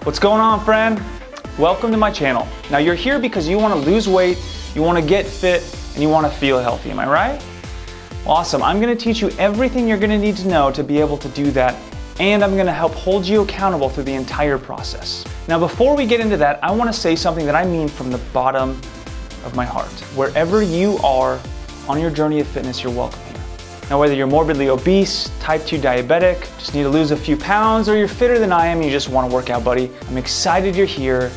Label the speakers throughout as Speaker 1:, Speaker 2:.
Speaker 1: What's going on, friend? Welcome to my channel. Now you're here because you want to lose weight, you want to get fit, and you want to feel healthy, am I right? Awesome, I'm going to teach you everything you're going to need to know to be able to do that, and I'm going to help hold you accountable through the entire process. Now before we get into that, I want to say something that I mean from the bottom of my heart. Wherever you are on your journey of fitness, you're welcome here. Now whether you're morbidly obese, type 2 diabetic, just need to lose a few pounds, or you're fitter than I am and you just want to work out, buddy, I'm excited you're here.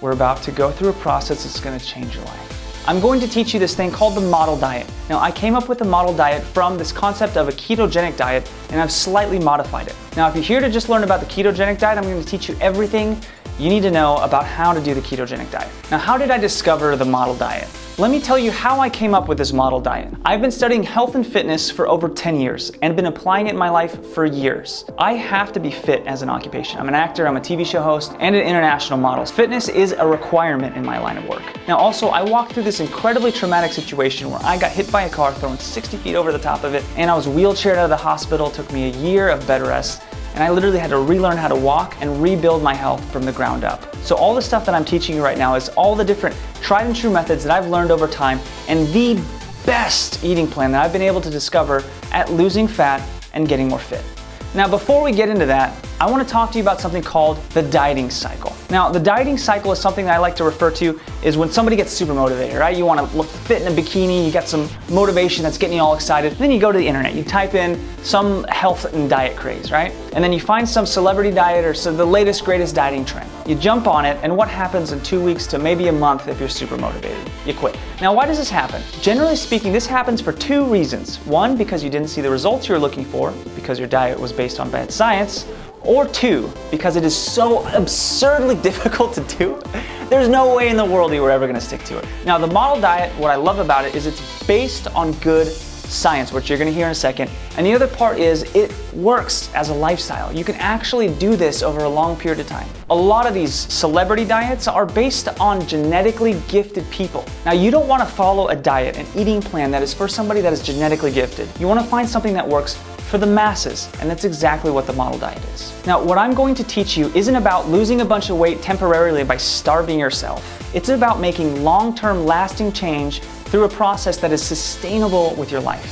Speaker 1: We're about to go through a process that's going to change your life. I'm going to teach you this thing called the model diet. Now I came up with the model diet from this concept of a ketogenic diet, and I've slightly modified it. Now if you're here to just learn about the ketogenic diet, I'm going to teach you everything you need to know about how to do the ketogenic diet. Now how did I discover the model diet? Let me tell you how I came up with this model diet. I've been studying health and fitness for over 10 years and been applying it in my life for years. I have to be fit as an occupation. I'm an actor, I'm a TV show host, and an international model. Fitness is a requirement in my line of work. Now also, I walked through this incredibly traumatic situation where I got hit by a car thrown 60 feet over the top of it, and I was wheelchaired out of the hospital. It took me a year of bed rest, and I literally had to relearn how to walk and rebuild my health from the ground up. So all the stuff that I'm teaching you right now is all the different tried and true methods that I've learned over time, and the best eating plan that I've been able to discover at losing fat and getting more fit. Now before we get into that, I want to talk to you about something called the dieting cycle. Now the dieting cycle is something that I like to refer to is when somebody gets super motivated, right? You want to look fit in a bikini, you got some motivation that's getting you all excited, then you go to the internet, you type in some health and diet craze, right? And then you find some celebrity diet or the latest greatest dieting trend. You jump on it, and what happens in 2 weeks to maybe a month if you're super motivated? You quit. Now why does this happen? Generally speaking, this happens for two reasons. One, because you didn't see the results you were looking for because your diet was based on bad science, or two, because it is so absurdly difficult to do, there's no way in the world you were ever gonna stick to it. Now the model diet, what I love about it is it's based on good science, which you're gonna hear in a second. And the other part is it works as a lifestyle. You can actually do this over a long period of time. A lot of these celebrity diets are based on genetically gifted people. Now you don't wanna follow a diet, an eating plan that is for somebody that is genetically gifted. You wanna find something that works for the masses, and that's exactly what the model diet is. Now, what I'm going to teach you isn't about losing a bunch of weight temporarily by starving yourself. It's about making long-term lasting change through a process that is sustainable with your life.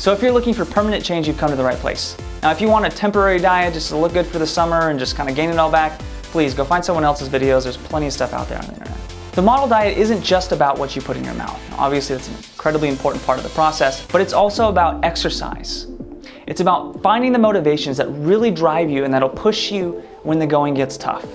Speaker 1: So if you're looking for permanent change, you've come to the right place. Now, if you want a temporary diet just to look good for the summer and just kind of gain it all back, please go find someone else's videos. There's plenty of stuff out there on the internet. The model diet isn't just about what you put in your mouth. Now, obviously, that's an incredibly important part of the process, but it's also about exercise. It's about finding the motivations that really drive you and that'll push you when the going gets tough.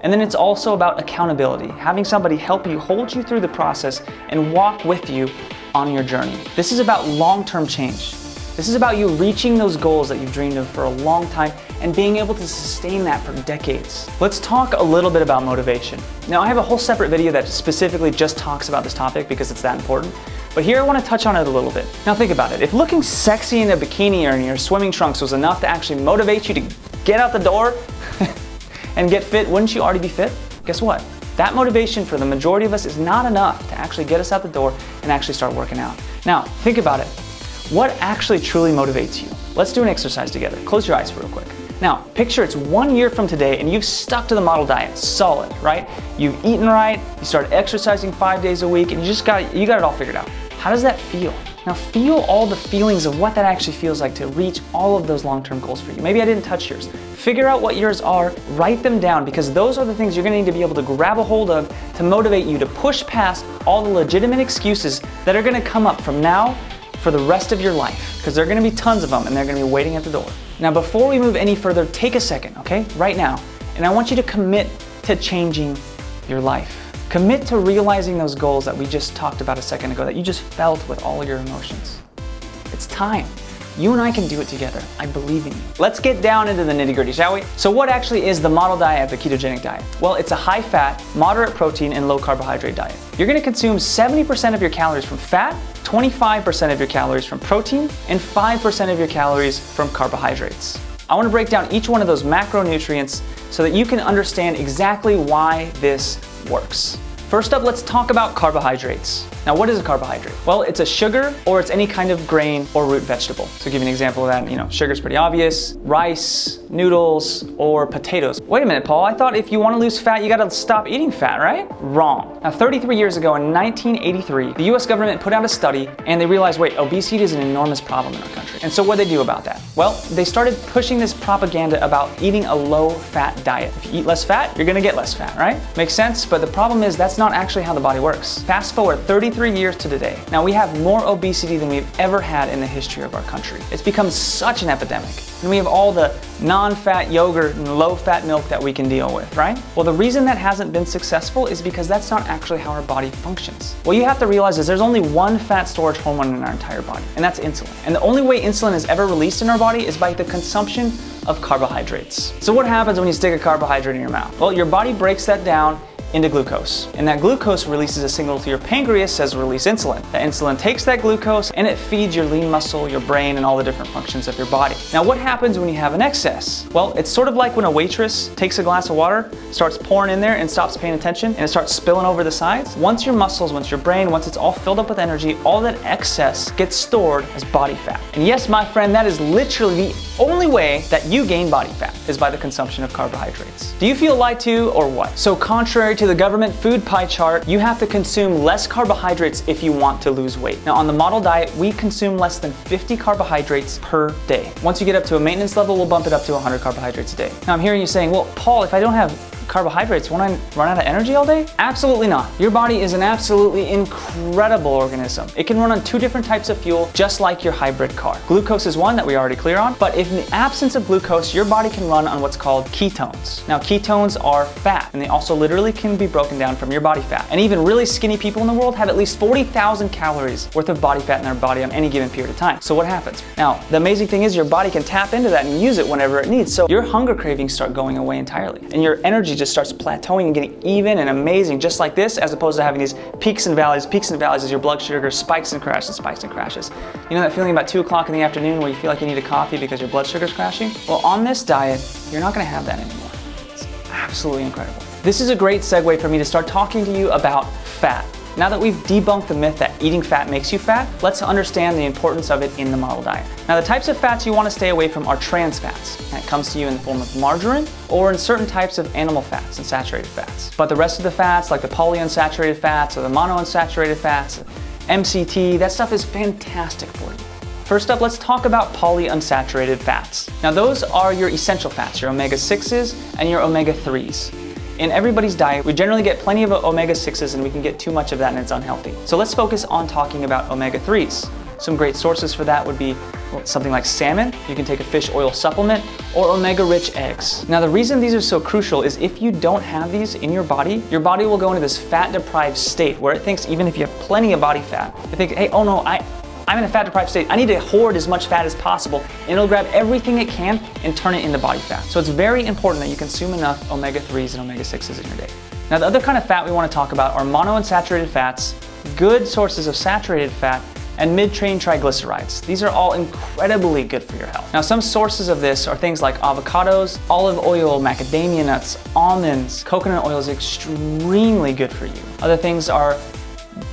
Speaker 1: And then it's also about accountability, having somebody help you, hold you through the process, and walk with you on your journey. This is about long-term change. This is about you reaching those goals that you've dreamed of for a long time and being able to sustain that for decades. Let's talk a little bit about motivation. Now, I have a whole separate video that specifically just talks about this topic because it's that important. But here I want to touch on it a little bit. Now think about it. If looking sexy in a bikini or in your swimming trunks was enough to actually motivate you to get out the door and get fit, wouldn't you already be fit? Guess what? That motivation for the majority of us is not enough to actually get us out the door and actually start working out. Now think about it. What actually truly motivates you? Let's do an exercise together. Close your eyes real quick. Now, picture it's 1 year from today and you've stuck to the model diet, solid, right? You've eaten right, you started exercising 5 days a week, and you got it all figured out. How does that feel? Now feel all the feelings of what that actually feels like to reach all of those long-term goals for you. Maybe I didn't touch yours. Figure out what yours are, write them down, because those are the things you're gonna need to be able to grab a hold of to motivate you to push past all the legitimate excuses that are gonna come up from now for the rest of your life, because there are gonna be tons of them and they're gonna be waiting at the door. Now before we move any further, take a second, okay, right now, and I want you to commit to changing your life. Commit to realizing those goals that we just talked about a second ago, that you just felt with all your emotions. It's time. You and I can do it together. I believe in you. Let's get down into the nitty-gritty, shall we? So what actually is the model diet, the ketogenic diet? Well, it's a high-fat, moderate protein, and low-carbohydrate diet. You're gonna consume 70% of your calories from fat, 25% of your calories from protein, and 5% of your calories from carbohydrates. I wanna break down each one of those macronutrients so that you can understand exactly why this works. First up, let's talk about carbohydrates. Now, what is a carbohydrate? Well, it's a sugar or it's any kind of grain or root vegetable. So, to give you an example of that, sugar's pretty obvious. Rice, noodles, or potatoes. Wait a minute, Paul, I thought if you want to lose fat, you gotta stop eating fat, right? Wrong. Now, 33 years ago in 1983, the US government put out a study and they realized, wait, obesity is an enormous problem in our country. And so what did they do about that? Well, they started pushing this propaganda about eating a low-fat diet. If you eat less fat, you're gonna get less fat, right? Makes sense, but the problem is that's not actually how the body works. Fast forward 33 years to today. Now, we have more obesity than we've ever had in the history of our country. It's become such an epidemic. And we have all the non-fat yogurt and low-fat milk that we can deal with, right? Well, the reason that hasn't been successful is because that's not actually how our body functions. What you have to realize is there's only one fat storage hormone in our entire body, and that's insulin. And the only way insulin is ever released in our body is by the consumption of carbohydrates. So what happens when you stick a carbohydrate in your mouth? Well, your body breaks that down into glucose. And that glucose releases a signal to your pancreas, says release insulin. That insulin takes that glucose and it feeds your lean muscle, your brain, and all the different functions of your body. Now, what happens when you have an excess? Well, it's sort of like when a waitress takes a glass of water, starts pouring in there and stops paying attention, and it starts spilling over the sides. Once your muscles, once your brain, once it's all filled up with energy, all that excess gets stored as body fat. And yes, my friend, that is literally the only way that you gain body fat, is by the consumption of carbohydrates. Do you feel lied to or what? So contrary to the government food pie chart, you have to consume less carbohydrates if you want to lose weight. Now, on the model diet, we consume less than 50 carbohydrates per day. Once you get up to a maintenance level, we'll bump it up to 100 carbohydrates a day. Now, I'm hearing you saying, well, Paul, if I don't have carbohydrates, won't I run out of energy all day? Absolutely not. Your body is an absolutely incredible organism. It can run on two different types of fuel, just like your hybrid car. Glucose is one that we're already clear on, but if in the absence of glucose, your body can run on what's called ketones. Now, ketones are fat, and they also literally can be broken down from your body fat. And even really skinny people in the world have at least 40,000 calories worth of body fat in their body on any given period of time. So what happens? Now, the amazing thing is your body can tap into that and use it whenever it needs. So your hunger cravings start going away entirely, and your energy just starts plateauing and getting even and amazing, just like this, as opposed to having these peaks and valleys as your blood sugar spikes and crashes, spikes and crashes. You know that feeling about 2 o'clock in the afternoon where you feel like you need a coffee because your blood sugar is crashing? Well, on this diet, you're not gonna have that anymore. It's absolutely incredible. This is a great segue for me to start talking to you about fat. Now that we've debunked the myth that eating fat makes you fat, let's understand the importance of it in the model diet. Now, the types of fats you want to stay away from are trans fats, and it comes to you in the form of margarine or in certain types of animal fats and saturated fats. But the rest of the fats, like the polyunsaturated fats or the monounsaturated fats, MCT, that stuff is fantastic for you. First up, let's talk about polyunsaturated fats. Now, those are your essential fats, your omega-6s and your omega-3s. In everybody's diet, we generally get plenty of omega-6s and we can get too much of that and it's unhealthy. So let's focus on talking about omega-3s. Some great sources for that would be something like salmon. You can take a fish oil supplement, or omega-rich eggs. Now, the reason these are so crucial is if you don't have these in your body will go into this fat-deprived state where it thinks even if you have plenty of body fat, it thinks, hey, oh no, I'm in a fat-deprived state. I need to hoard as much fat as possible, and it'll grab everything it can and turn it into body fat. So it's very important that you consume enough omega-3s and omega-6s in your day. Now, the other kind of fat we want to talk about are monounsaturated fats, good sources of saturated fat, and mid-chain triglycerides. These are all incredibly good for your health. Now, some sources of this are things like avocados, olive oil, macadamia nuts, almonds. Coconut oil is extremely good for you. Other things are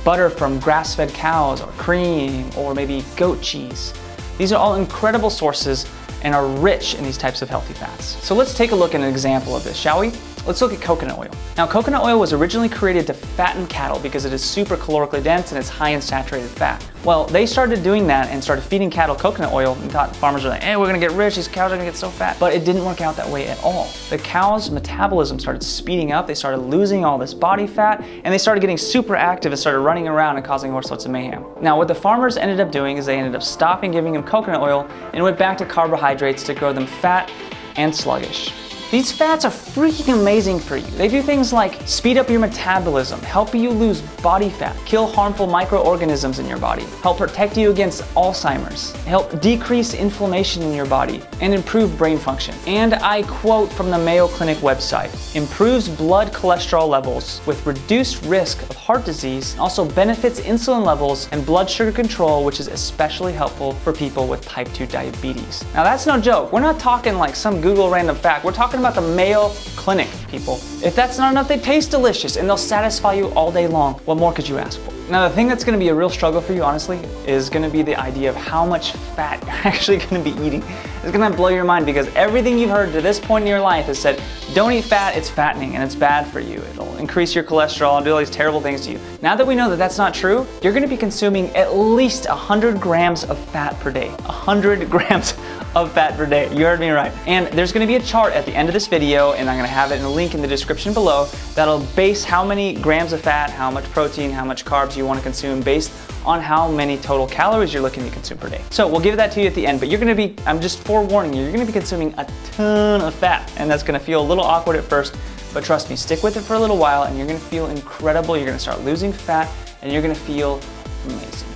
Speaker 1: butter from grass-fed cows, or cream, or maybe goat cheese. These are all incredible sources and are rich in these types of healthy fats. So let's take a look at an example of this, shall we? Let's look at coconut oil. Now, coconut oil was originally created to fatten cattle because it is super calorically dense and it's high in saturated fat. Well, they started doing that and started feeding cattle coconut oil and thought farmers were like, hey, we're gonna get rich, these cows are gonna get so fat. But it didn't work out that way at all. The cow's metabolism started speeding up, they started losing all this body fat, and they started getting super active and started running around and causing all sorts of mayhem. Now, what the farmers ended up doing is they ended up stopping giving them coconut oil and went back to carbohydrates to grow them fat and sluggish. These fats are freaking amazing for you. They do things like speed up your metabolism, help you lose body fat, kill harmful microorganisms in your body, help protect you against Alzheimer's, help decrease inflammation in your body, and improve brain function. And I quote from the Mayo Clinic website, improves blood cholesterol levels with reduced risk of heart disease, also benefits insulin levels and blood sugar control, which is especially helpful for people with type 2 diabetes. Now, that's no joke. We're not talking like some Google random fact. We're talking about the Mayo Clinic, people. If that's not enough, they taste delicious and they'll satisfy you all day long. What more could you ask for? Now, the thing that's gonna be a real struggle for you, honestly, is gonna be the idea of how much fat you're actually gonna be eating. It's gonna blow your mind because everything you've heard to this point in your life has said, don't eat fat, it's fattening and it's bad for you. It'll increase your cholesterol and do all these terrible things to you. Now that we know that that's not true, you're gonna be consuming at least 100 grams of fat per day. 100 grams of fat per day. You heard me right. And there's gonna be a chart at the end of this video, and I'm gonna have it in a link in the description below, that'll base how many grams of fat, how much protein, how much carbs you wanna consume based on how many total calories you're looking to consume per day. So we'll give that to you at the end, but you're gonna be, I'm just forewarning you, you're gonna be consuming a ton of fat, and that's gonna feel a little awkward at first, but trust me, stick with it for a little while and you're gonna feel incredible. You're gonna start losing fat and you're gonna feel amazing.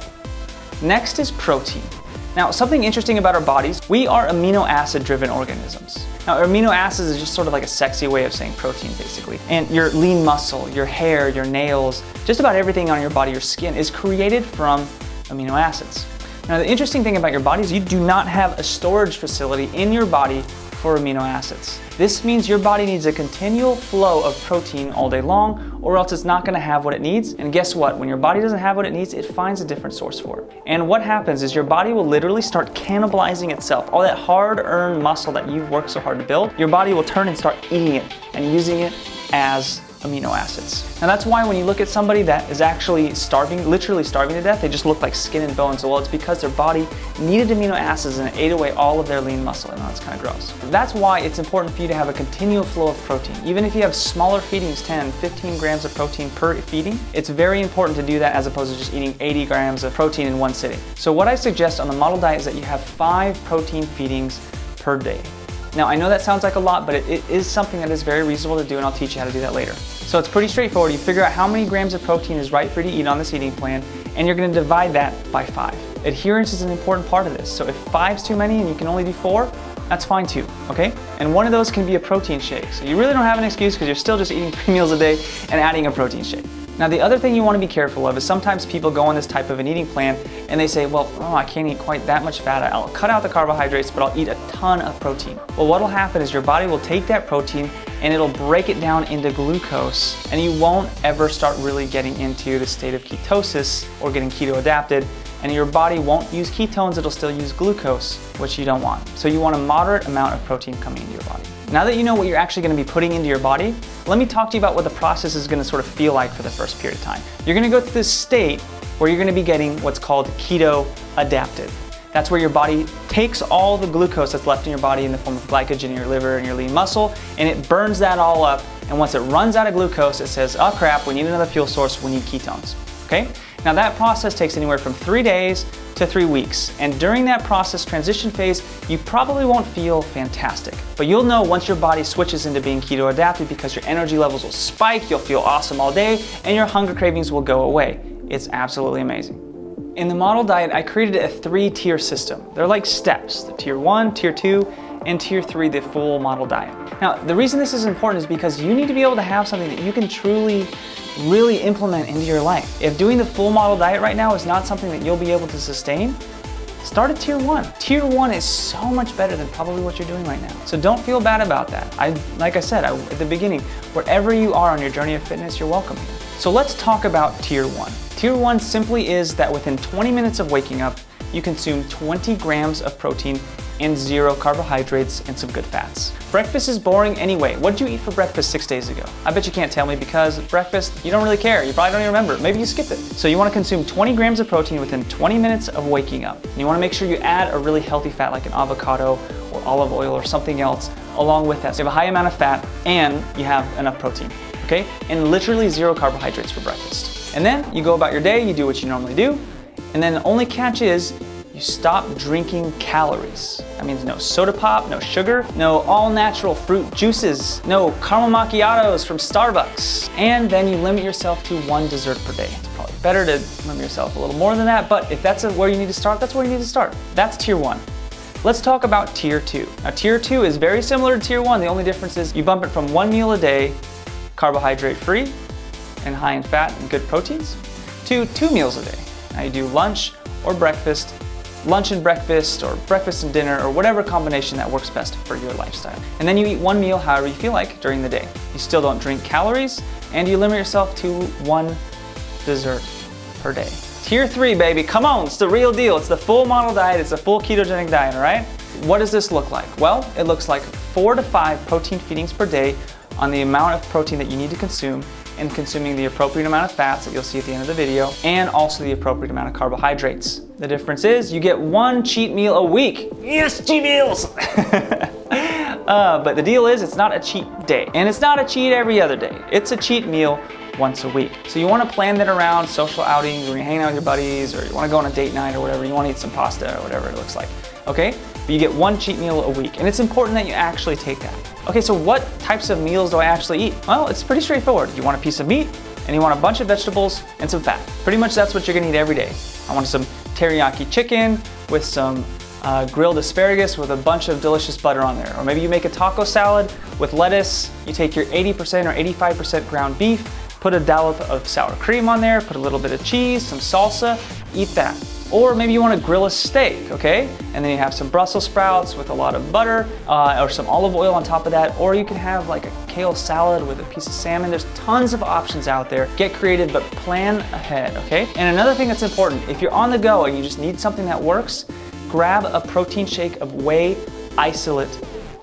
Speaker 1: Next is protein. Now, something interesting about our bodies, we are amino acid driven organisms. Now, amino acids is just sort of like a sexy way of saying protein, basically. And your lean muscle, your hair, your nails, just about everything on your body, your skin, is created from amino acids. Now, the interesting thing about your body is you do not have a storage facility in your body for amino acids. This means your body needs a continual flow of protein all day long, or else it's not gonna have what it needs. And guess what? When your body doesn't have what it needs, it finds a different source for it. And what happens is your body will literally start cannibalizing itself. All that hard-earned muscle that you've worked so hard to build, your body will turn and start eating it and using it as amino acids. Now that's why when you look at somebody that is actually starving, literally starving to death, they just look like skin and bones. Well, it's because their body needed amino acids and it ate away all of their lean muscle, and that's kind of gross. That's why it's important for you to have a continual flow of protein. Even if you have smaller feedings, 10, 15 grams of protein per feeding, it's very important to do that as opposed to just eating 80 grams of protein in one sitting. So what I suggest on the model diet is that you have 5 protein feedings per day. Now, I know that sounds like a lot, but it is something that is very reasonable to do, and I'll teach you how to do that later. So it's pretty straightforward. You figure out how many grams of protein is right for you to eat on this eating plan, and you're gonna divide that by 5. Adherence is an important part of this. So if 5's too many and you can only do 4, that's fine too, okay? And one of those can be a protein shake. So you really don't have an excuse because you're still just eating 3 meals a day and adding a protein shake. Now, the other thing you want to be careful of is sometimes people go on this type of an eating plan and they say, well, oh, I can't eat quite that much fat. I'll cut out the carbohydrates, but I'll eat a ton of protein. Well, what'll happen is your body will take that protein and it'll break it down into glucose, and you won't ever start really getting into the state of ketosis or getting keto adapted, and your body won't use ketones, it'll still use glucose, which you don't want. So you want a moderate amount of protein coming into your body. Now that you know what you're actually gonna be putting into your body, let me talk to you about what the process is gonna sort of feel like for the first period of time. You're gonna go through this state where you're gonna be getting what's called keto adapted. That's where your body takes all the glucose that's left in your body in the form of glycogen in your liver and your lean muscle, and it burns that all up, and once it runs out of glucose, it says, oh crap, we need another fuel source, we need ketones, okay? Now that process takes anywhere from 3 days to 3 weeks, and during that process transition phase, you probably won't feel fantastic, but you'll know once your body switches into being keto adapted because your energy levels will spike, you'll feel awesome all day, and your hunger cravings will go away. It's absolutely amazing. In the model diet, I created a 3-tier system. They're like steps, the tier 1, tier 2, and tier 3, the full model diet. Now, the reason this is important is because you need to be able to have something that you can truly really implement into your life. If doing the full model diet right now is not something that you'll be able to sustain, start at tier 1. Tier 1 is so much better than probably what you're doing right now. So don't feel bad about that. Like I said at the beginning, wherever you are on your journey of fitness, you're welcome here. So let's talk about tier 1. Tier 1 simply is that within 20 minutes of waking up, you consume 20 grams of protein and 0 carbohydrates and some good fats. Breakfast is boring anyway. What did you eat for breakfast 6 days ago? I bet you can't tell me because breakfast, you don't really care. You probably don't even remember. Maybe you skipped it. So you want to consume 20 grams of protein within 20 minutes of waking up. And you want to make sure you add a really healthy fat like an avocado or olive oil or something else along with that. So you have a high amount of fat and you have enough protein, okay? And literally 0 carbohydrates for breakfast. And then you go about your day, you do what you normally do, and then the only catch is you stop drinking calories. That means no soda pop, no sugar, no all natural fruit juices, no caramel macchiatos from Starbucks. And then you limit yourself to 1 dessert per day. It's probably better to limit yourself a little more than that, but if that's where you need to start, that's where you need to start. That's tier 1. Let's talk about tier 2. Now tier 2 is very similar to tier 1. The only difference is you bump it from 1 meal a day, carbohydrate free, and high in fat and good proteins, to 2 meals a day. Now you do lunch or breakfast, lunch and breakfast, or breakfast and dinner, or whatever combination that works best for your lifestyle. And then you eat 1 meal however you feel like during the day. You still don't drink calories, and you limit yourself to 1 dessert per day. Tier 3, baby, come on, it's the real deal. It's the full model diet, it's the full ketogenic diet, all right? What does this look like? Well, it looks like 4 to 5 protein feedings per day on the amount of protein that you need to consume, and consuming the appropriate amount of fats that you'll see at the end of the video, and also the appropriate amount of carbohydrates. The difference is you get 1 cheat meal a week. Yes, cheat meals! But the deal is it's not a cheat day, and it's not a cheat every other day. It's a cheat meal once a week. So you want to plan that around social outings, when you're hanging out with your buddies, or you want to go on a date night or whatever, you want to eat some pasta or whatever it looks like, okay? But you get 1 cheat meal a week, and it's important that you actually take that. Okay, so what types of meals do I actually eat? Well, it's pretty straightforward. You want a piece of meat, and you want a bunch of vegetables and some fat. Pretty much that's what you're gonna eat every day. I want some teriyaki chicken with some grilled asparagus with a bunch of delicious butter on there. Or maybe you make a taco salad with lettuce, you take your 80% or 85% ground beef, put a dollop of sour cream on there, put a little bit of cheese, some salsa, eat that. Or maybe you want to grill a steak, okay? And then you have some Brussels sprouts with a lot of butter or some olive oil on top of that. Or you can have like a kale salad with a piece of salmon. There's tons of options out there. Get creative, but plan ahead, okay? And another thing that's important, if you're on the go and you just need something that works, grab a protein shake of whey isolate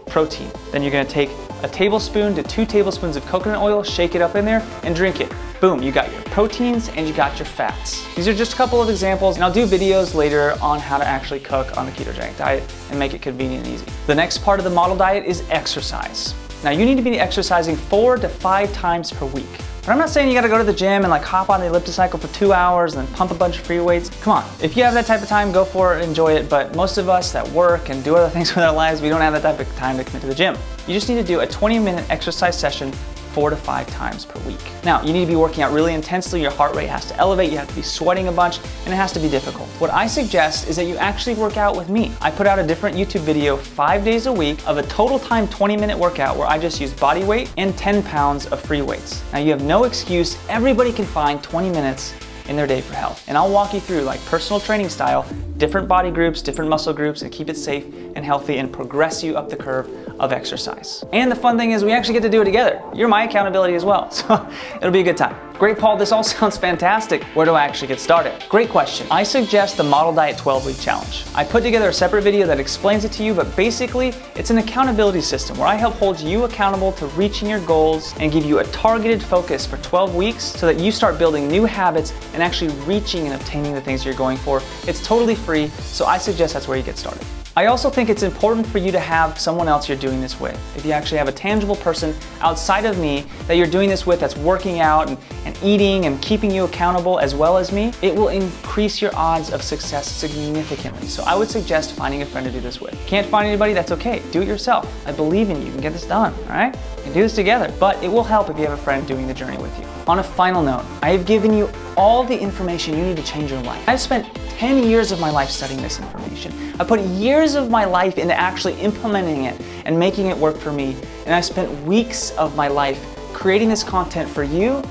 Speaker 1: protein. Then you're gonna take a tablespoon to 2 tablespoons of coconut oil, shake it up in there, and drink it. Boom, you got your proteins and you got your fats. These are just a couple of examples, and I'll do videos later on how to actually cook on the ketogenic diet and make it convenient and easy. The next part of the model diet is exercise. Now you need to be exercising 4 to 5 times per week. But I'm not saying you gotta go to the gym and like hop on the ellipticycle for 2 hours and then pump a bunch of free weights. Come on, if you have that type of time, go for it, enjoy it. But most of us that work and do other things with our lives, we don't have that type of time to commit to the gym. You just need to do a 20-minute exercise session 4 to 5 times per week. Now, you need to be working out really intensely, your heart rate has to elevate, you have to be sweating a bunch, and it has to be difficult. What I suggest is that you actually work out with me. I put out a different YouTube video 5 days a week of a total time 20-minute workout where I just use body weight and 10 pounds of free weights. Now, you have no excuse. Everybody can find 20 minutes in their day for health. And I'll walk you through, like personal training style, different body groups, different muscle groups, and keep it safe and healthy and progress you up the curve of exercise. And the fun thing is we actually get to do it together. You're my accountability as well, so it'll be a good time. Great, Paul, this all sounds fantastic. Where do I actually get started? Great question. I suggest the Model Diet 12-Week Challenge. I put together a separate video that explains it to you, but basically it's an accountability system where I help hold you accountable to reaching your goals and give you a targeted focus for 12 weeks so that you start building new habits and actually reaching and obtaining the things you're going for. It's totally free, so I suggest that's where you get started. I also think it's important for you to have someone else you're doing this with. If you actually have a tangible person outside of me that you're doing this with that's working out and eating and keeping you accountable as well as me, it will increase your odds of success significantly. So I would suggest finding a friend to do this with. Can't find anybody, that's okay. Do it yourself. I believe in you. You can get this done, all right? You can do this together, but it will help if you have a friend doing the journey with you. On a final note, I have given you all the information you need to change your life. I've spent 10 years of my life studying this information. I put years of my life into actually implementing it and making it work for me. And I spent weeks of my life creating this content for you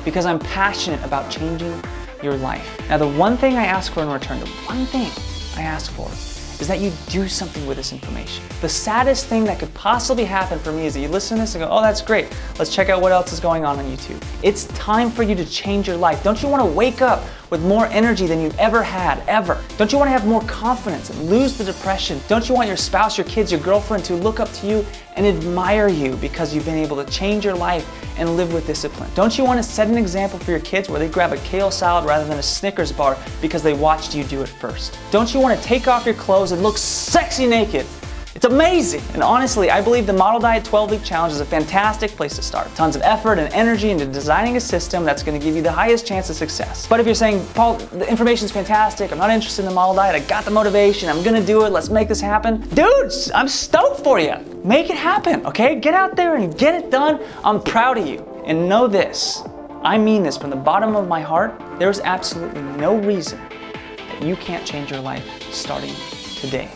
Speaker 1: because I'm passionate about changing your life. Now, the one thing I ask for in return, the one thing I ask for is that you do something with this information. The saddest thing that could possibly happen for me is that you listen to this and go, oh, that's great. Let's check out what else is going on YouTube. It's time for you to change your life. Don't you want to wake up with more energy than you've ever had, ever? Don't you want to have more confidence and lose the depression? Don't you want your spouse, your kids, your girlfriend to look up to you and admire you because you've been able to change your life and live with discipline? Don't you want to set an example for your kids where they grab a kale salad rather than a Snickers bar because they watched you do it first? Don't you want to take off your clothes and look sexy naked? It's amazing. And honestly, I believe the Model Diet 12-Week Challenge is a fantastic place to start. Tons of effort and energy into designing a system that's going to give you the highest chance of success. But if you're saying, Paul, the information's fantastic, I'm not interested in the model diet, I got the motivation, I'm gonna do it, let's make this happen. Dude, I'm stoked for you. Make it happen, okay? Get out there and get it done. I'm proud of you. And know this, I mean this from the bottom of my heart, there's absolutely no reason that you can't change your life starting today.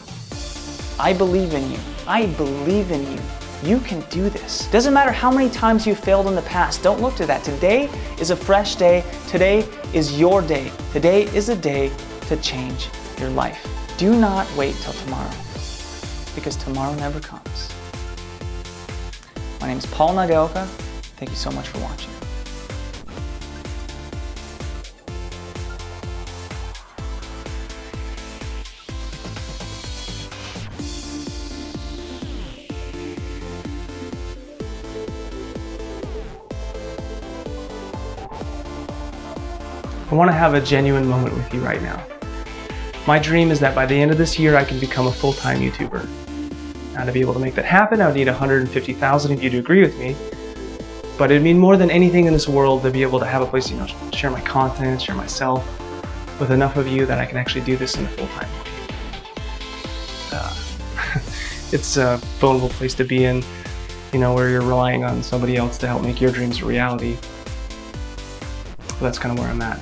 Speaker 1: I believe in you. I believe in you. You can do this. Doesn't matter how many times you failed in the past. Don't look to that. Today is a fresh day. Today is your day. Today is a day to change your life. Do not wait till tomorrow, because tomorrow never comes. My name is Paul Nagaoka. Thank you so much for watching.
Speaker 2: I want to have a genuine moment with you right now. My dream is that by the end of this year, I can become a full-time YouTuber. Now, to be able to make that happen, I would need 150,000 of you to agree with me. But it'd mean more than anything in this world to be able to have a place to, share my content, share myself with enough of you that I can actually do this in a full-time way. It's a vulnerable place to be in, where you're relying on somebody else to help make your dreams a reality. But that's kind of where I'm at.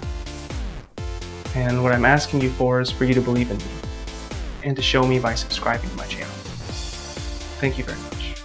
Speaker 2: And what I'm asking you for is for you to believe in me and to show me by subscribing to my channel. Thank you very much.